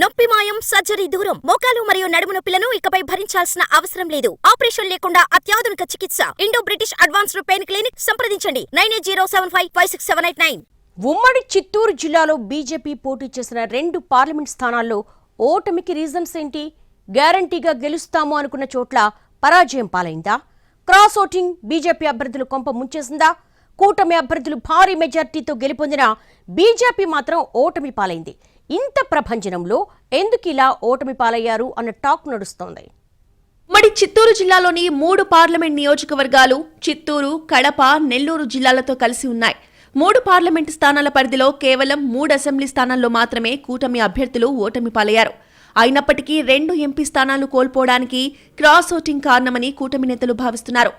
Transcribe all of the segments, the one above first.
నొప్పి మాయం, సర్జరీ దూరం. మోకాలు మరియు నడుము నొప్పులను ఇకపై భరించాల్సిన అవసరం లేదు. ఆపరేషన్ లేకుండా అత్యాధునిక చికిత్స. Indo British advanced pain clinic సంప్రదించండి 9807556789. ఉమ్మడి చిత్తూరు జిల్లాలో బీజేపీ పోటీ చేసిన 2 పార్లమెంట్ స్థానాల్లో ఓటమికి రీజన్స్ ఏంటి? గ్యారంటీగా గెలుస్తాము అనుకున్న చోట్ల పరాజయం పాలైందా? క్రాస్ ఓటింగ్ బీజేపీ అభ్యర్థులు కొంప ముంచేసిందా? కూటమి అభ్యర్థులు భారీ మెజార్టీతో గెలుపొందిన బీజేపీ మాత్రం ఓటమి పాలైంది. ఇంత ప్రభంజనంలో ఎందుకు ఇలా ఓటమి పాలయ్యారు అన్న టాక్ నడుస్తోంది. ఉమ్మడి చిత్తూరు జిల్లాలోని 3 పార్లమెంట్ నియోజకవర్గాలు చిత్తూరు, కడప, నెల్లూరు జిల్లాలతో కలిసి ఉన్నాయి. 3 పార్లమెంటు స్థానాల పరిధిలో కేవలం 3 అసెంబ్లీ స్థానాల్లో మాత్రమే కూటమి అభ్యర్థులు ఓటమి పాలయ్యారు. అయినప్పటికీ 2 ఎంపీ స్థానాలు కోల్పోవడానికి క్రాస్ ఓటింగ్ కారణమని కూటమి నేతలు భావిస్తున్నారు.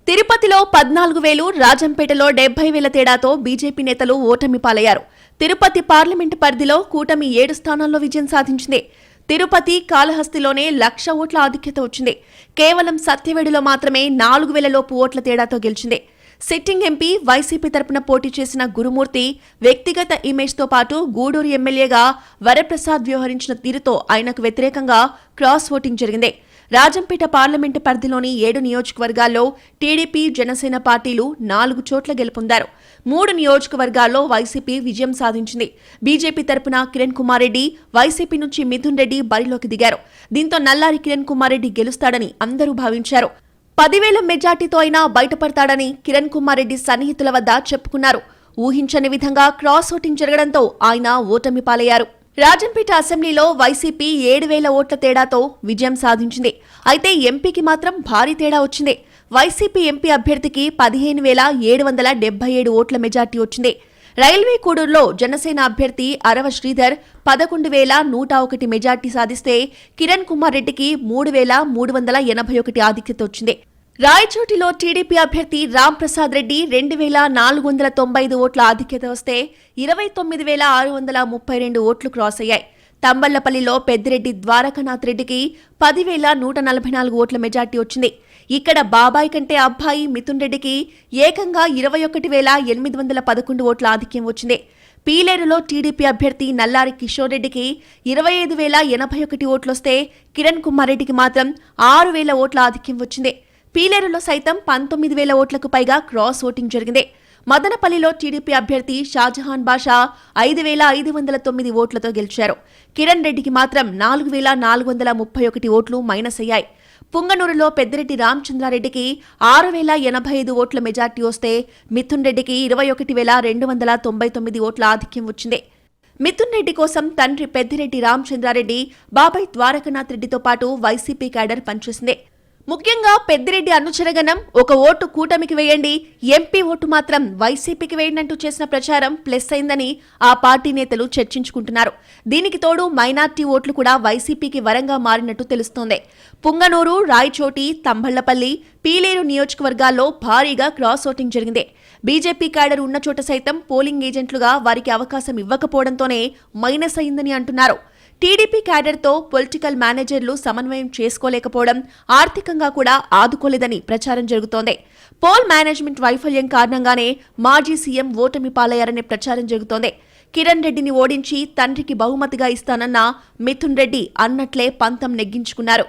తిరుపతిలో 14,000, రాజంపేటలో 70,000 తేడాతో బీజేపీ నేతలు ఓటమి పాలయ్యారు. తిరుపతి పార్లమెంటు పరిధిలో కూటమి 7 స్థానాల్లో విజయం సాధించింది. తిరుపతి, కాళహస్తిలోనే 1,00,000 ఓట్ల ఆధిక్యత వచ్చింది. కేవలం సత్యవేడులో మాత్రమే 4,000 లోపు ఓట్ల తేడాతో గెలిచింది. సిట్టింగ్ ఎంపీ వైసీపీ తరపున పోటీ చేసిన గురుమూర్తి వ్యక్తిగత ఇమేజ్తో పాటు గూడూరు ఎమ్మెల్యేగా వరప్రసాద్ వ్యవహరించిన తీరుతో ఆయనకు వ్యతిరేకంగా క్రాస్ ఓటింగ్ జరిగింది. రాజంపేట పార్లమెంటు పరిధిలోని 7 నియోజకవర్గాల్లో టీడీపీ, జనసేన పార్టీలు 4 చోట్ల గెలుపొందారు. 3 నియోజకవర్గాల్లో వైసీపీ విజయం సాధించింది. బీజేపీ తరపున కిరణ్ కుమార్ రెడ్డి, వైసీపీ నుంచి మిథున్ రెడ్డి బరిలోకి దిగారు. దీంతో నల్లారి కిరణ్ కుమార్ రెడ్డి గెలుస్తాడని అందరూ భావించారు. 10,000 మెజార్టీతో అయినా బయటపడతాడని కిరణ్ కుమార్ రెడ్డి సన్నిహితుల వద్ద చెప్పుకున్నారు. ఊహించని విధంగా క్రాస్ ఓటింగ్ జరగడంతో ఆయన ఓటమి పాలయ్యారు. రాజంపేట అసెంబ్లీలో వైసీపీ 7,000 ఓట్ల తేడాతో విజయం సాధించింది. అయితే ఎంపీకి మాత్రం భారీ తేడా వచ్చింది. వైసీపీ ఎంపీ అభ్యర్థికి 15,777 ఓట్ల మెజార్టీ వచ్చింది. రైల్వే కోడూరులో జనసేన అభ్యర్థి అరవ శ్రీధర్ 11,101 మెజార్టీ సాధిస్తే కిరణ్ కుమార్ రెడ్డికి 3,381 ఆధిక్యత వచ్చింది. రాయచోటిలో టీడీపీ అభ్యర్థి రామ్ ప్రసాద్ రెడ్డి 2,495 ఓట్ల ఆధిక్యత వస్తే 29,632 ఓట్లు క్రాస్ అయ్యాయి. తంబళ్లపల్లిలో పెద్దిరెడ్డి ద్వారకానాథ్ రెడ్డికి 10,144 ఓట్ల మెజార్టీ వచ్చింది. ఇక్కడ బాబాయ్ కంటే అబ్బాయి మిథున్ రెడ్డికి ఏకంగా 21,811 ఓట్ల ఆధిక్యం వచ్చింది. పీలేరులో టీడీపీ అభ్యర్థి నల్లారి కిషోర్ రెడ్డికి 25,081 ఓట్లొస్తే కిరణ్ కుమార్ రెడ్డికి మాత్రం 6,000 ఓట్ల ఆధిక్యం వచ్చింది. పీలేరులో సైతం 19,000 ఓట్లకు పైగా క్రాస్ ఓటింగ్ జరిగింది. మదనపల్లిలో టీడీపీ అభ్యర్థి షాజహాన్ బాషా 5,509 ఓట్లతో గెలిచారు. కిరణ్ రెడ్డికి మాత్రం 4,431 ఓట్లు మైనస్ అయ్యాయి. పుంగనూరులో పెద్దిరెడ్డి రామచంద్రారెడ్డికి 6,085 ఓట్ల మెజార్టీ వస్తే మిథున్ రెడ్డికి 21,299 ఓట్ల ఆధిక్యం వచ్చింది. మిథున్ రెడ్డి కోసం తండ్రి పెద్దిరెడ్డి రామచంద్రారెడ్డి, బాబాయ్ ద్వారకానాథ్ రెడ్డితో పాటు వైసీపీ క్యాడర్ పనిచేసింది. ముఖ్యంగా పెద్దిరెడ్డి అనుచరగణం ఒక ఓటు కూటమికి వేయండి, ఎంపీ ఓటు మాత్రం వైసీపీకి వేయండి అంటూ చేసిన ప్రచారం ప్లస్ అయిందని ఆ పార్టీ నేతలు చర్చించుకుంటున్నారు. దీనికి తోడు మైనార్టీ ఓట్లు కూడా వైసీపీకి వరంగా మారినట్టు తెలుస్తోంది. పుంగనూరు, రాయచోటి, తంబళ్లపల్లి, పీలేరు నియోజకవర్గాల్లో భారీగా క్రాస్ ఓటింగ్ జరిగింది. బీజేపీ క్యాడర్ ఉన్న చోట సైతం పోలింగ్ ఏజెంట్లుగా వారికి అవకాశం ఇవ్వకపోవడంతోనే మైనస్ అయిందని అంటున్నారు. టీడీపీ క్యాడర్తో పొలిటికల్ మేనేజర్లు సమన్వయం చేసుకోలేకపోవడం, ఆర్థికంగా కూడా ఆదుకోలేదని ప్రచారం జరుగుతోంది. పోల్ మేనేజ్మెంట్ వైఫల్యం కారణంగానే మాజీ సీఎం ఓటమి పాలయ్యారనే ప్రచారం జరుగుతోంది. కిరణ్ రెడ్డిని ఓడించి తండ్రికి బహుమతిగా ఇస్తానన్న మిథున్ రెడ్డి అన్నట్లే పంతం నెగ్గించుకున్నారు.